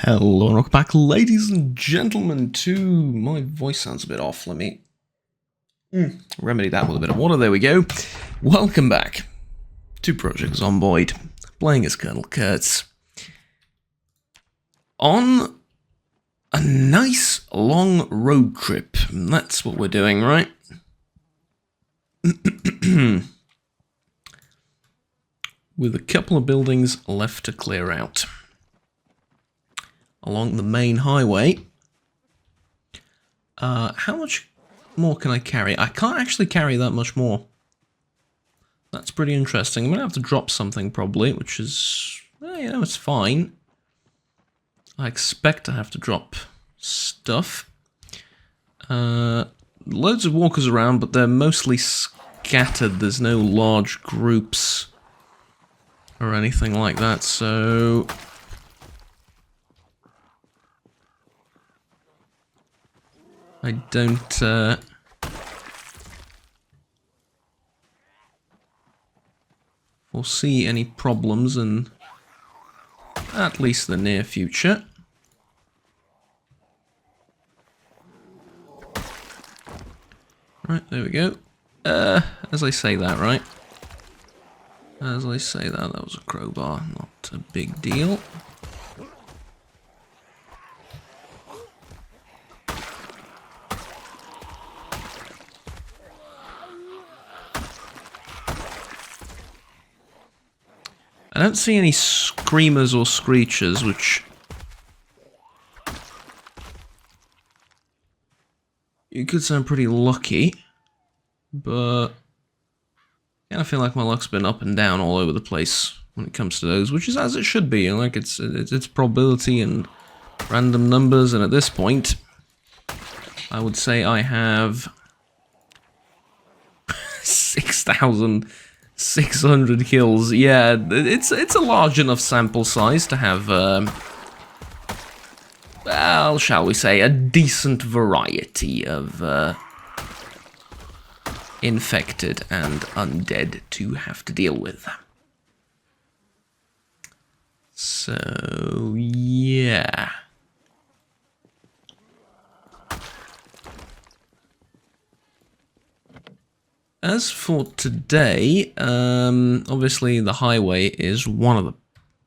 Hello and welcome back, ladies and gentlemen, to... My voice sounds a bit off, let me remedy that with a bit of water, there we go. Welcome back to Project Zomboid, playing as Colonel Kurtz. On a nice long road trip, that's what we're doing, right? With a couple of buildings left to clear out. Along the main highway. How much more can I carry? I can't actually carry that much more. That's pretty interesting. I'm going to have to drop something probably, which is, it's fine. I expect to have to drop stuff. Loads of walkers around, but they're mostly scattered. There's no large groups or anything like that, so... I don't, foresee any problems in at least the near future. Right, there we go. As I say that, right? As I say that, that was a crowbar, not a big deal. I don't see any screamers or screechers, which... You could say I'm pretty lucky, but... I kind of feel like my luck's been up and down all over the place when it comes to those, which is as it should be. Like, it's probability and random numbers, and at this point, I would say I have... 6,600 kills. Yeah, it's a large enough sample size to have, well, shall we say, a decent variety of infected and undead to have to deal with. So, yeah. As for today, obviously the highway is one of the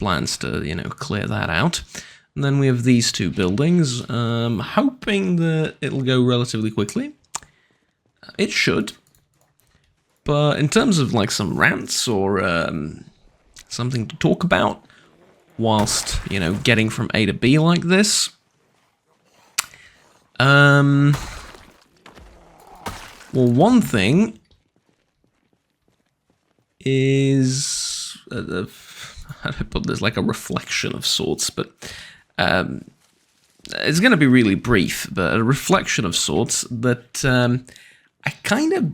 plans to, clear that out. And then we have these two buildings, hoping that it'll go relatively quickly. It should. But in terms of, like, some rants or something to talk about, whilst, getting from A to B like this, well, one thing... is, how do I put this, like a reflection of sorts, but it's going to be really brief, but a reflection of sorts that I kind of,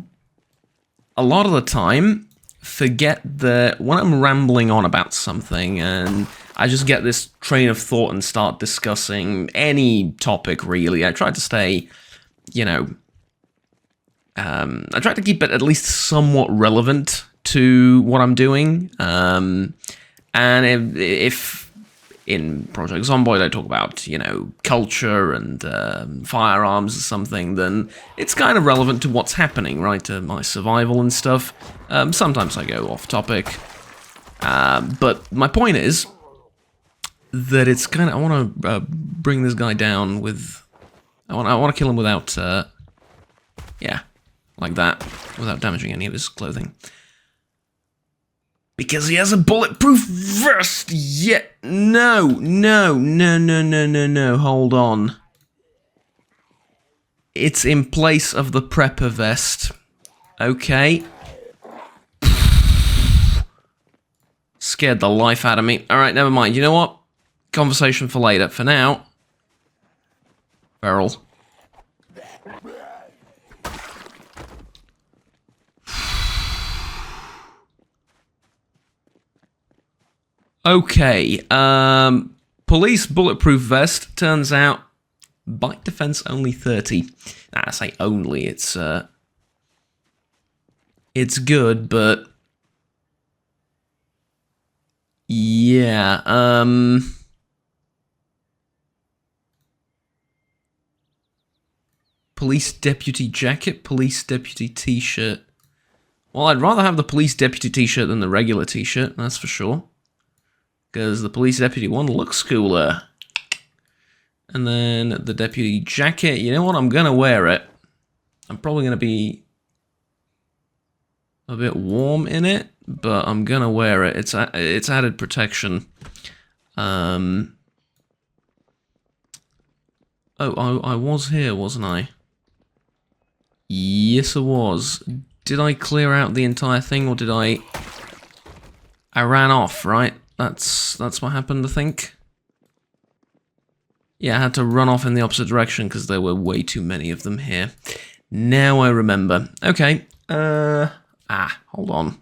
a lot of the time, forget that when I'm rambling on about something and I just get this train of thought and start discussing any topic, really, I try to stay, I try to keep it at least somewhat relevant to what I'm doing, and if in Project Zomboid I talk about, culture and firearms or something, then it's kind of relevant to what's happening, right, to my survival and stuff. Sometimes I go off topic, but my point is that it's kind of, I want to bring this guy down with, I want to kill him without, yeah, like that, without damaging any of his clothing. Because he has a bulletproof vest! Yeah, no, hold on. It's in place of the prepper vest. Okay. Scared the life out of me. Alright, never mind. You know what? Conversation for later. For now... Feral. Okay, police bulletproof vest, turns out, bite defense only 30. I say only, it's good, but, yeah, Police deputy jacket, police deputy t-shirt. Well, I'd rather have the police deputy t-shirt than the regular t-shirt, that's for sure. Because the police deputy one looks cooler. And then the deputy jacket, you know what, I'm gonna wear it. I'm probably gonna be a bit warm in it, but I'm gonna wear it. It's added protection. Oh, I was here, wasn't I? Yes, I was. Did I clear out the entire thing, or did I ran off, right? That's what happened, I think. Yeah, I had to run off in the opposite direction because there were way too many of them here. Now I remember. Okay. Hold on.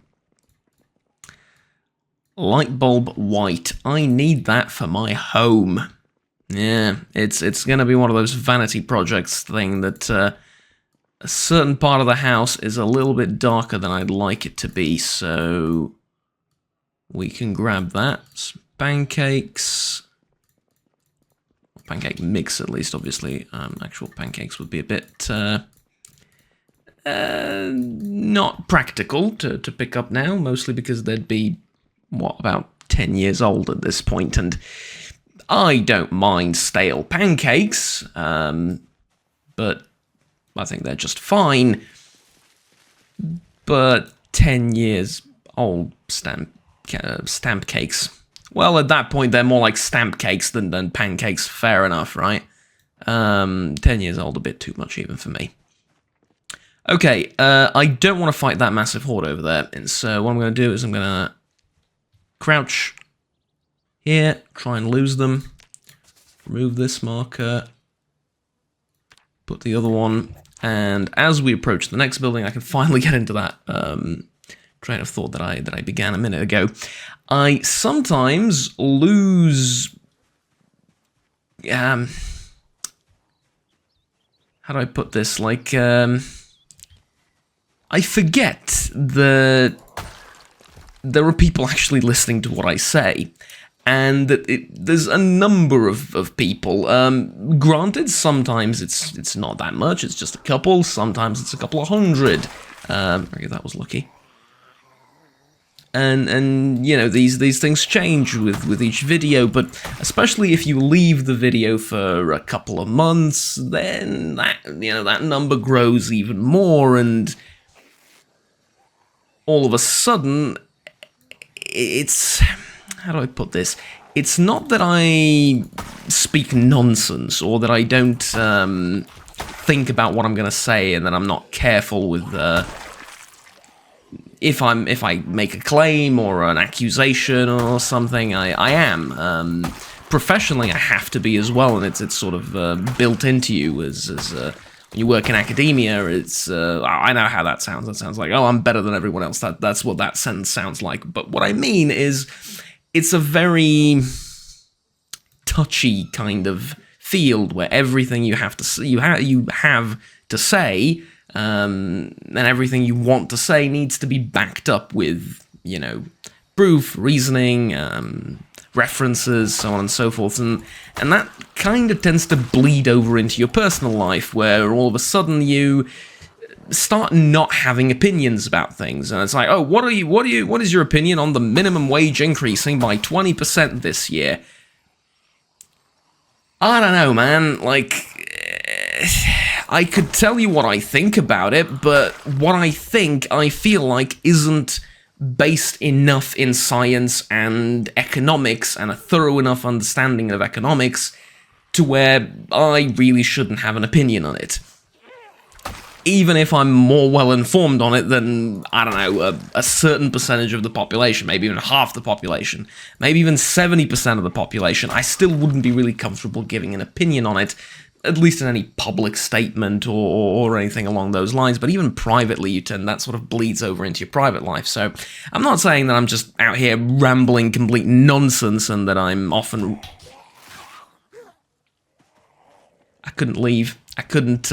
Light bulb white. I need that for my home. Yeah, it's gonna be one of those vanity projects thing that a certain part of the house is a little bit darker than I'd like it to be, so we can grab that. Some pancakes. Pancake mix, at least, obviously. Actual pancakes would be a bit not practical to pick up now, mostly because they'd be, what, about 10 years old at this point, and I don't mind stale pancakes, but I think they're just fine. But 10 years old stamp cakes. Well, at that point, they're more like stamp cakes than pancakes. Fair enough, right? 10 years old, a bit too much even for me. Okay, I don't want to fight that massive horde over there. And so what I'm going to do is I'm going to crouch here, try and lose them. Remove this marker. Put the other one. And as we approach the next building, I can finally get into that train of thought that I began a minute ago. I sometimes lose... how do I put this? Like, I forget that there are people actually listening to what I say, and that there's a number of people. Granted, sometimes it's not that much, it's just a couple, sometimes it's a couple of hundred. Maybe that was lucky. And you know, these things change with each video, but especially if you leave the video for a couple of months, then that number grows even more, and all of a sudden, it's, how do I put this? It's not that I speak nonsense or that I don't think about what I'm going to say and that I'm not careful with if I make a claim or an accusation or something. I am. Professionally, I have to be as well, and it's sort of built into you as when you work in academia. It's I know how that sounds. That sounds like, oh, I'm better than everyone else. That's what that sentence sounds like. But what I mean is, it's a very touchy kind of field where everything you have to say, you have to say, and everything you want to say needs to be backed up with, you know, proof, reasoning, references, so on and so forth, and that kind of tends to bleed over into your personal life, where all of a sudden you start not having opinions about things, and it's like, oh, what is your opinion on the minimum wage increasing by 20% this year? I don't know, man, like, I could tell you what I think about it, but what I think, I feel like, isn't based enough in science and economics and a thorough enough understanding of economics to where I really shouldn't have an opinion on it. Even if I'm more well-informed on it than, I don't know, a certain percentage of the population, maybe even half the population, maybe even 70% of the population, I still wouldn't be really comfortable giving an opinion on it, at least in any public statement or anything along those lines. But even privately, that sort of bleeds over into your private life. So I'm not saying that I'm just out here rambling complete nonsense and that I'm often... I couldn't leave. I couldn't...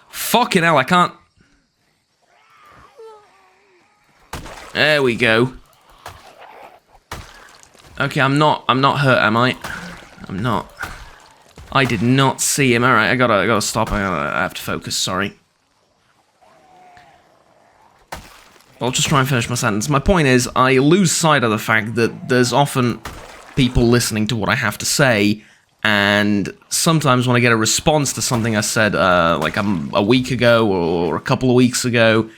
Fucking hell, I can't... There we go. Okay, I'm not hurt, am I? I'm not. I did not see him. Alright, I gotta stop. I have to focus, sorry. I'll just try and finish my sentence. My point is, I lose sight of the fact that there's often people listening to what I have to say, and sometimes when I get a response to something I said, like a week ago or a couple of weeks ago,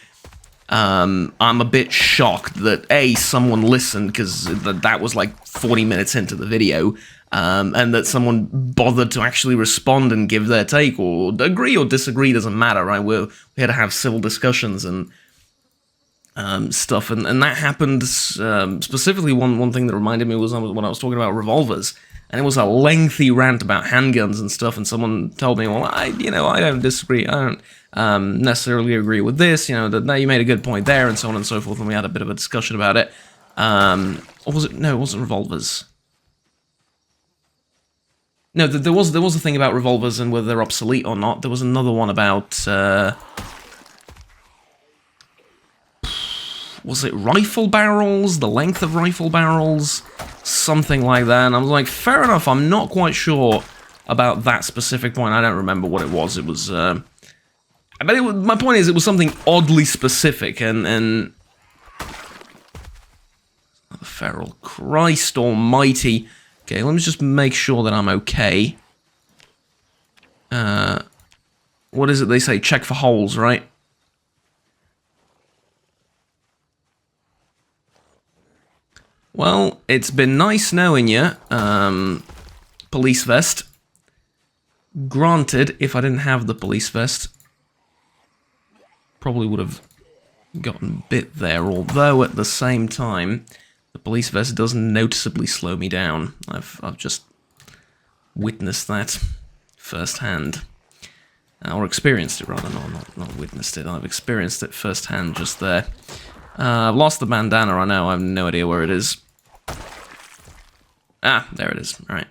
I'm a bit shocked that someone listened, because that was like 40 minutes into the video, and that someone bothered to actually respond and give their take, or agree or disagree, doesn't matter, right? We're here to have civil discussions and stuff, and that happened. Specifically, one thing that reminded me was when I was talking about revolvers, and it was a lengthy rant about handguns and stuff, and someone told me, well, I don't disagree, I don't necessarily agree with this, that you made a good point there, and so on and so forth, and we had a bit of a discussion about it. Or was it? No, it wasn't revolvers. No, there was a thing about revolvers and whether they're obsolete or not. There was another one about, was it rifle barrels? The length of rifle barrels? Something like that. And I was like, fair enough, I'm not quite sure about that specific point. I don't remember what it was. It was, but my point is, it was something oddly specific, and feral. Christ almighty. Okay, let me just make sure that I'm okay. What is it they say? Check for holes, right? Well, it's been nice knowing you, police vest. Granted, if I didn't have the police vest, probably would have gotten bit there, although at the same time, the police vest does noticeably slow me down. I've just witnessed that firsthand. Or experienced it, rather, not witnessed it. I've experienced it firsthand just there. I've lost the bandana, I know, I have no idea where it is. Ah, there it is, alright.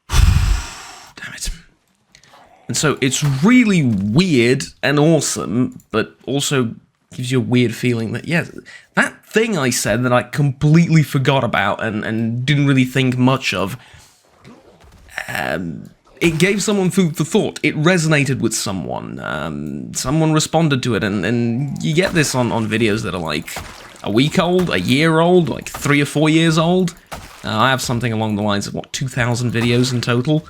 Damn it. And so it's really weird and awesome, but also gives you a weird feeling that, yeah, that thing I said that I completely forgot about and didn't really think much of, it gave someone food for thought. It resonated with someone. Someone responded to it, and you get this on videos that are like a week old, a year old, like 3 or 4 years old. I have something along the lines of, 2,000 videos in total.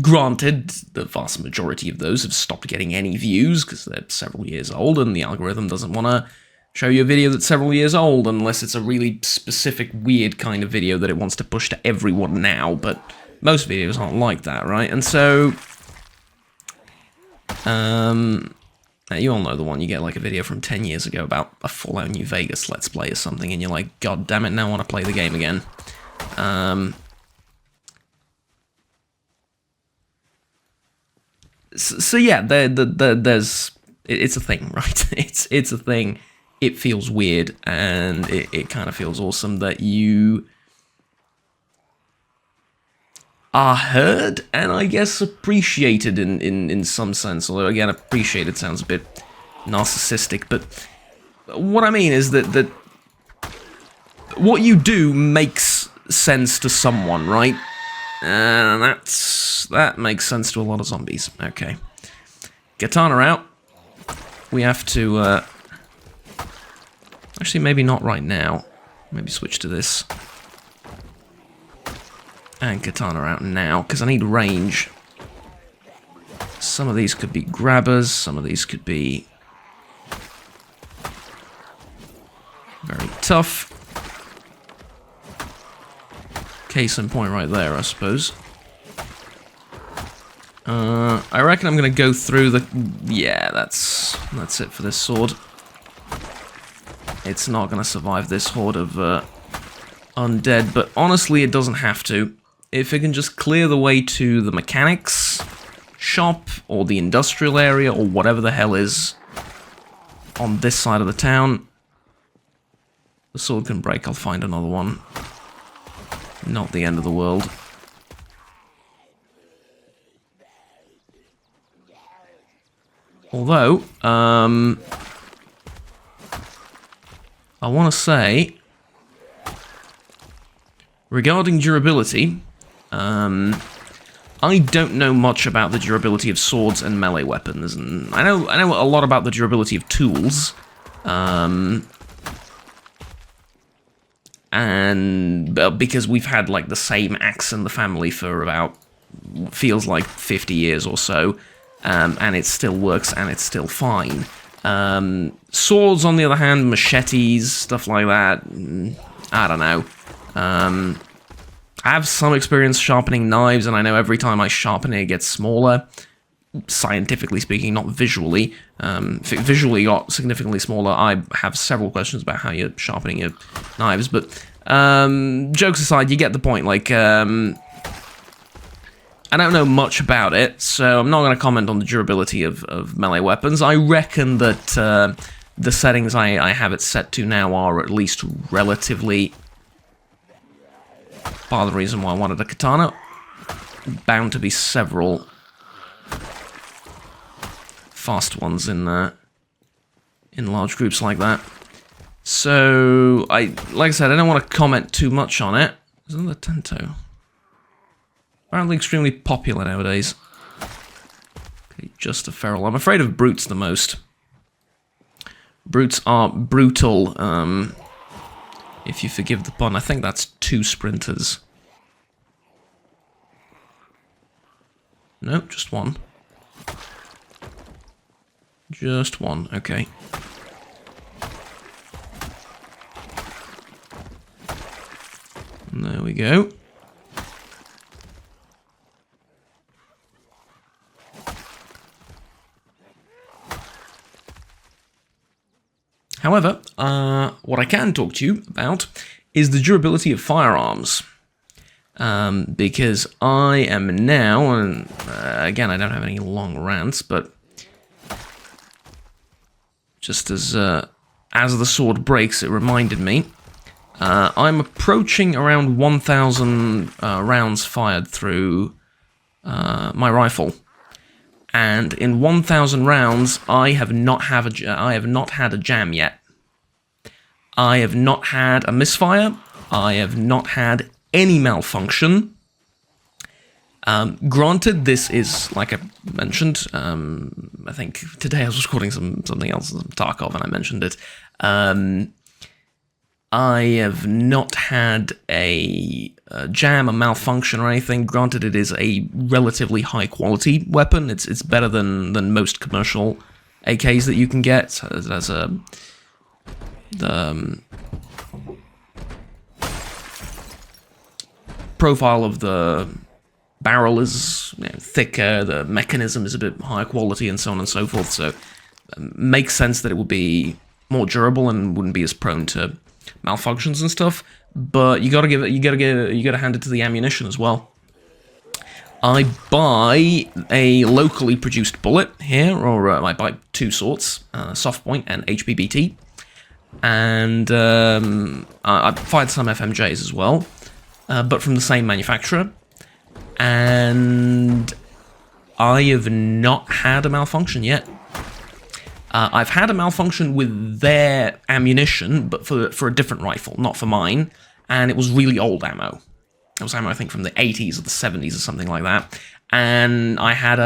Granted, the vast majority of those have stopped getting any views because they're several years old, and the algorithm doesn't want to show you a video that's several years old unless it's a really specific, weird kind of video that it wants to push to everyone now, but most videos aren't like that, right? And so, you all know the one. You get like a video from 10 years ago about a Fallout New Vegas Let's Play or something, and you're like, God damn it, now I want to play the game again. So yeah, there's it's a thing, right? It's a thing. It feels weird, and it kind of feels awesome that you are heard and I guess appreciated in some sense. Although again, appreciated sounds a bit narcissistic, but what I mean is that what you do makes sense to someone, right? And that makes sense to a lot of zombies. Okay. Katana out. We have to, actually, maybe not right now. Maybe switch to this. And katana out now, because I need range. Some of these could be grabbers, some of these could be very tough. Case in point right there, I suppose. I reckon I'm gonna go through the... Yeah, that's it for this sword. It's not gonna survive this horde of undead, but honestly, it doesn't have to. If it can just clear the way to the mechanics shop, or the industrial area, or whatever the hell is on this side of the town, the sword can break. I'll find another one. Not the end of the world. Although, I want to say, regarding durability, I don't know much about the durability of swords and melee weapons, and I know a lot about the durability of tools, and because we've had like the same axe in the family for about feels like 50 years or so, and it still works and it's still fine. Swords, on the other hand, machetes, stuff like that, I don't know. I have some experience sharpening knives, and I know every time I sharpen it, it gets smaller. Scientifically speaking, not visually. If it visually got significantly smaller, I have several questions about how you're sharpening your knives, but jokes aside, you get the point. Like, I don't know much about it, so I'm not going to comment on the durability of melee weapons. I reckon that the settings I have it set to now are at least relatively... Part of the reason why I wanted a katana. Bound to be several fast ones in large groups like that. So, like I said, I don't want to comment too much on it. There's another Tento. Apparently extremely popular nowadays. Okay, just a feral. I'm afraid of brutes the most. Brutes are brutal, if you forgive the pun. I think that's 2 sprinters. Nope, just 1. Just 1, okay. There we go. However, what I can talk to you about is the durability of firearms. Because I am now, and again, I don't have any long rants, but just as the sword breaks, it reminded me, I'm approaching around 1,000 rounds fired through my rifle. And in 1,000 rounds, I have not had a jam yet. I have not had a misfire. I have not had any malfunction. Granted, this is, like I mentioned, I think today I was recording something else, Tarkov, and I mentioned it. I have not had a jam, a malfunction, or anything. Granted, it is a relatively high-quality weapon. It's better than most commercial AKs that you can get. There's the profile of the barrel is thicker, the mechanism is a bit higher quality, and so on and so forth. So, makes sense that it will be more durable and wouldn't be as prone to malfunctions and stuff. But you gotta hand it to the ammunition as well. I buy a locally produced bullet here, or I buy 2 sorts, soft point and HBBT, and I fired some FMJs as well, but from the same manufacturer, and I have not had a malfunction yet. I've had a malfunction with their ammunition, but for a different rifle, not for mine, and it was really old ammo. It was ammo, I think, from the 80s or the 70s or something like that, and I had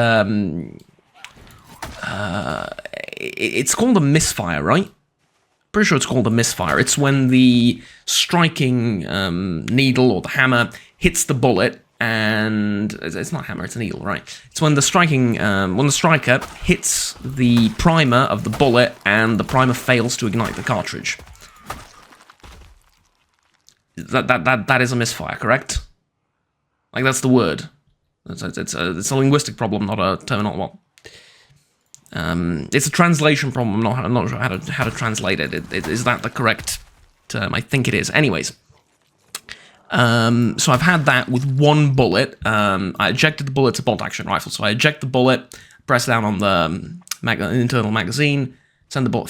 it's called a misfire, right? Pretty sure it's called a misfire. It's when the striking needle or the hammer hits the bullet, and it's not a hammer, it's a needle, right? It's when the striker hits the primer of the bullet and the primer fails to ignite the cartridge. That is a misfire, correct? Like, that's the word. It's a linguistic problem, not a terminal. It's a translation problem. I'm not sure how to translate it. Is that the correct term? I think it is. Anyways, so I've had that with 1 bullet. I ejected the bullet. It's a bolt action rifle, so I eject the bullet, press down on the internal magazine, send the bolt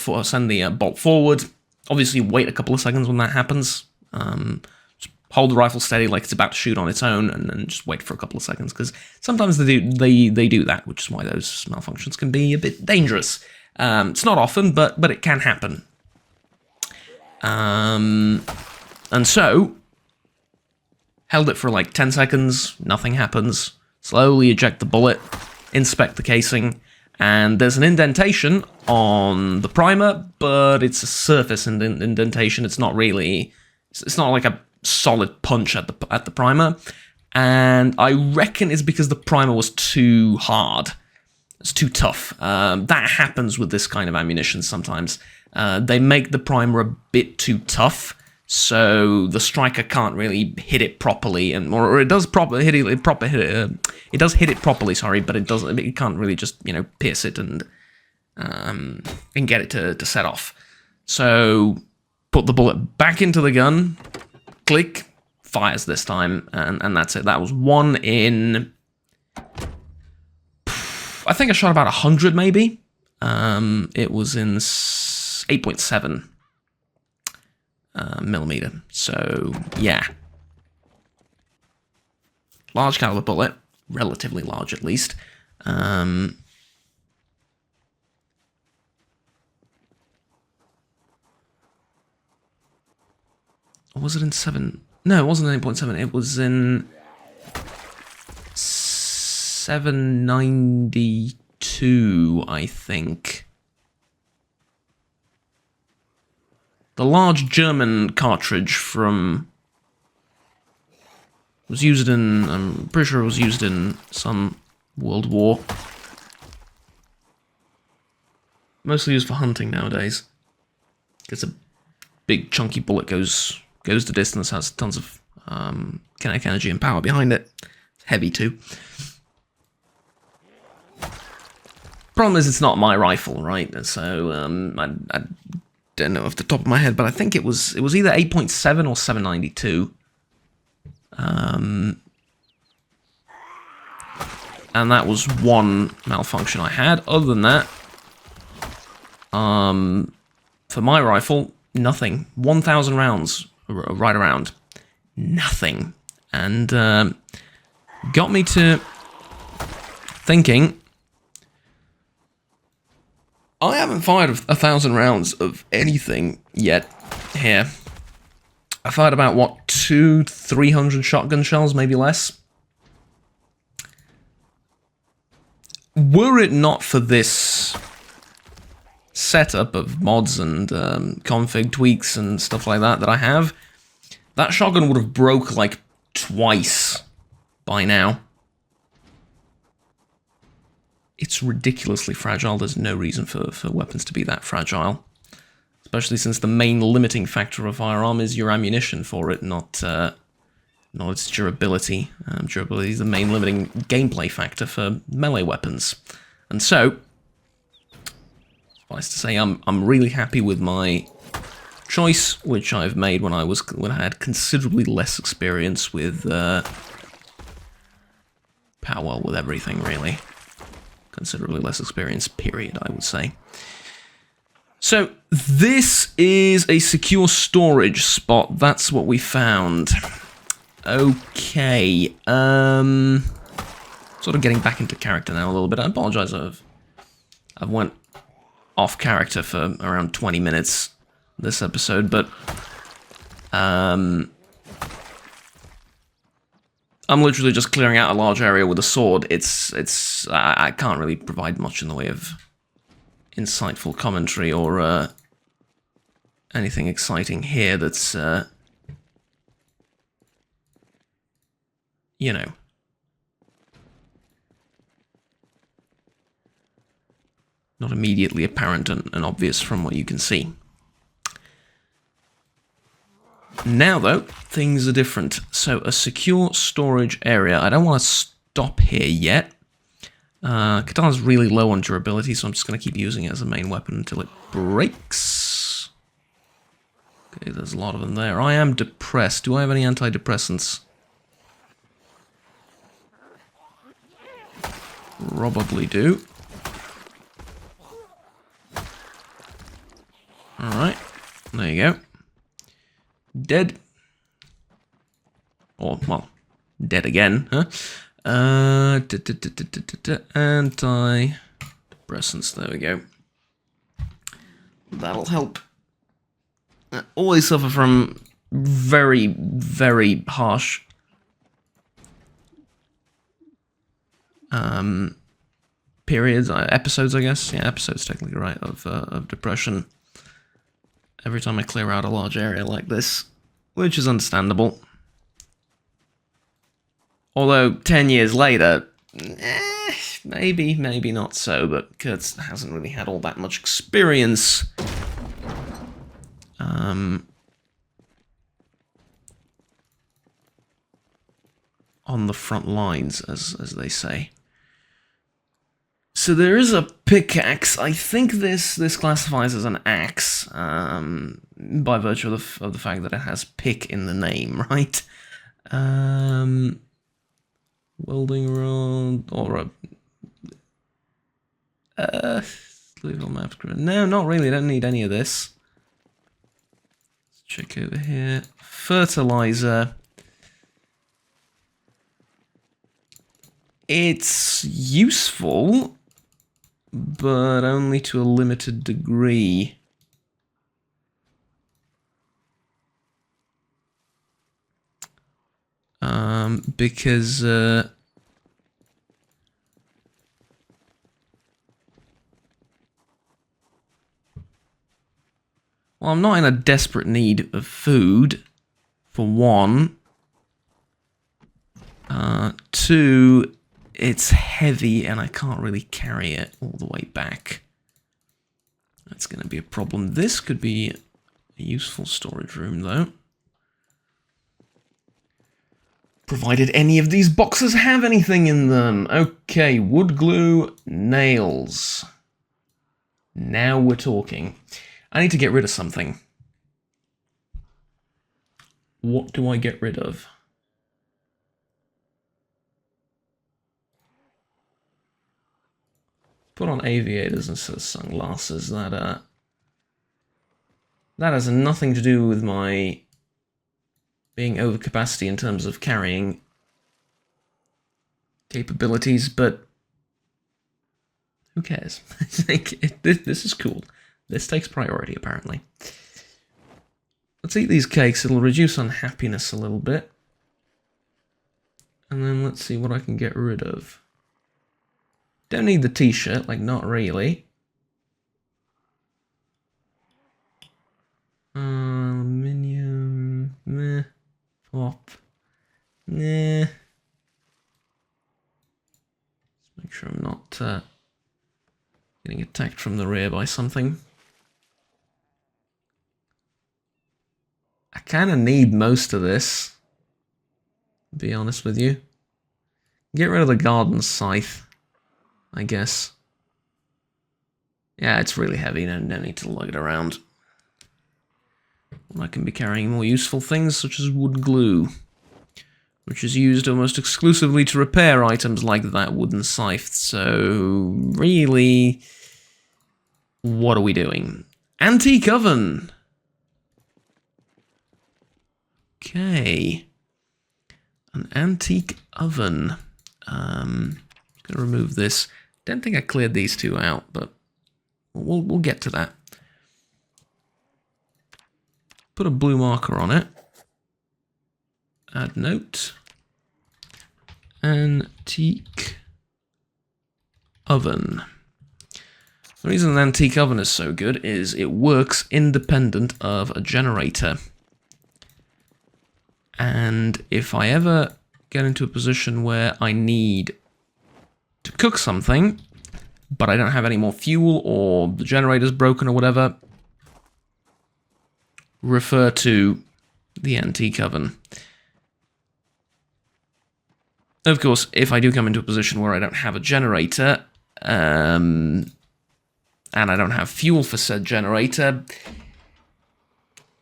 forward. Obviously, wait a couple of seconds when that happens. It's hold the rifle steady like it's about to shoot on its own, and then just wait for a couple of seconds, because sometimes they do that, which is why those malfunctions can be a bit dangerous. It's not often, but it can happen. And so, held it for like 10 seconds, nothing happens. Slowly eject the bullet, inspect the casing, and there's an indentation on the primer, but it's a surface indentation. It's not really, it's not like a solid punch at the primer, and I reckon it's because the primer was too hard. It's too tough. That happens with this kind of ammunition sometimes. They make the primer a bit too tough, so the striker can't really hit it properly, or it does hit it properly. Sorry, but it can't really just pierce it and get it to set off. So put the bullet back into the gun, click, fires this time, and that's it. That was 1 in, I think I shot about 100 maybe. It was in 8.7 millimeter. So yeah, large caliber bullet, relatively large at least. Or was it in 7? No, it wasn't in 8.7. It was in 792, I think. The large German cartridge was used in, I'm pretty sure it was used in some World War. Mostly used for hunting nowadays. It's a big chunky bullet, goes the distance, has tons of kinetic energy and power behind it. It's heavy too. Problem is, it's not my rifle, right? So I don't know off the top of my head, but I think it was either 8.7 or 792. And that was one malfunction I had. Other than that, for my rifle, nothing. 1,000 rounds right around. Nothing. And got me to thinking, I haven't fired 1,000 rounds of anything yet here. I fired about, what, 200-300 shotgun shells, maybe less? Were it not for this setup of mods and config tweaks and stuff like that I have, that shotgun would have broke like twice by now. It's ridiculously fragile. There's no reason for weapons to be that fragile. Especially since the main limiting factor of a firearm is your ammunition for it, not its durability. Durability is the main limiting gameplay factor for melee weapons. And so, suffice to say, I'm really happy with my choice, which I've made when I had considerably less experience with well, with everything really. Considerably less experience, period, I would say. So, this is a secure storage spot. That's what we found. Okay. Sort of getting back into character now a little bit. I apologize, I've went off character for around 20 minutes this episode, but I'm literally just clearing out a large area with a sword. I can't really provide much in the way of insightful commentary or anything exciting here that's, you know, not immediately apparent and obvious from what you can see. Now, though, things are different. So, a secure storage area. I don't want to stop here yet. Katana's really low on durability, so I'm just going to keep using it as a main weapon until it breaks. Okay, there's a lot of them there. I am depressed. Do I have any antidepressants? Probably do. Alright, there you go. Dead. Or, well, dead again, huh? Antidepressants, there we go. That'll help. I always suffer from very, very harsh periods, episodes, I guess. Yeah, episodes technically right, of depression. Every time I clear out a large area like this, which is understandable. Although 10 years later, maybe not so, but Kurtz hasn't really had all that much experience on the front lines, as they say. So there is a pickaxe. I think this classifies as an axe, by virtue of the fact that it has pick in the name, right? Welding rod, or a legal map. No, not really. I don't need any of this. Let's check over here. Fertilizer. It's useful, but only to a limited degree. Because well, I'm not in a desperate need of food, for one. Two, it's heavy and I can't really carry it all the way back. That's going to be a problem. This could be a useful storage room, though. Provided any of these boxes have anything in them. Okay, wood glue, nails. Now we're talking. I need to get rid of something. What do I get rid of? Put on aviators instead of sunglasses. That has nothing to do with my being over capacity in terms of carrying capabilities, but who cares? This is cool. This takes priority, apparently. Let's eat these cakes. It'll reduce unhappiness a little bit. And then let's see what I can get rid of. Don't need the t-shirt, like, not really. Aluminium, meh. Flop, nah. Let's make sure I'm not getting attacked from the rear by something. I kind of need most of this, to be honest with you. Get rid of the garden scythe, I guess. Yeah, it's really heavy, no need to lug it around. I can be carrying more useful things, such as wood glue, which is used almost exclusively to repair items like that wooden scythe. So, really, what are we doing? Antique oven! Okay. An antique oven. Gonna remove this. Don't think I cleared these two out, but we'll get to that. Put a blue marker on it. Add note. Antique oven. The reason an antique oven is so good is it works independent of a generator. And if I ever get into a position where I need to cook something, but I don't have any more fuel or the generator's broken or whatever, refer to the antique oven. Of course, if I do come into a position where I don't have a generator, and I don't have fuel for said generator,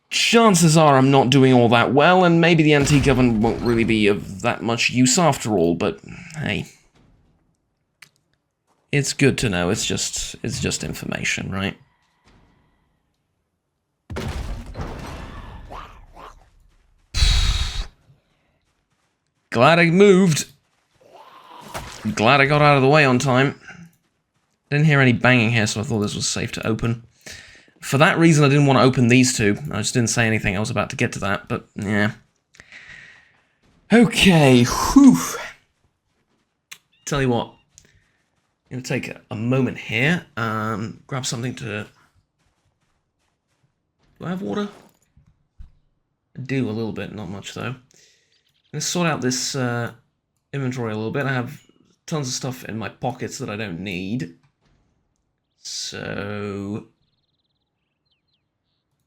chances are I'm not doing all that well, and maybe the antique oven won't really be of that much use after all, but hey. It's good to know, it's just information, right? Glad I moved. Glad I got out of the way on time. Didn't hear any banging here, so I thought this was safe to open. For that reason, I didn't want to open these two. I just didn't say anything. I was about to get to that, but yeah. Okay, whew. Tell you what. I'm going to take a moment here. Grab something to... Do I have water? I do a little bit, not much though. Let's sort out this inventory a little bit. I have tons of stuff in my pockets that I don't need. So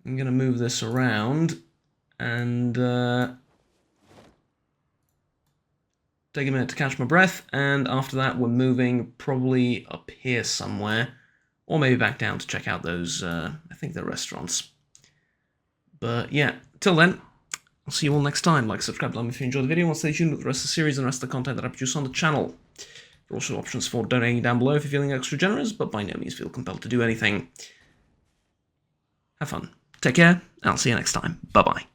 I'm going to move this around and take a minute to catch my breath. And after that, we're moving probably up here somewhere, or maybe back down to check out those, I think they're restaurants. But yeah, till then, I'll see you all next time. Like, subscribe, like if you enjoyed the video, and stay tuned with the rest of the series and the rest of the content that I produce on the channel. There are also options for donating down below if you're feeling extra generous, but by no means feel compelled to do anything. Have fun. Take care, and I'll see you next time. Bye-bye.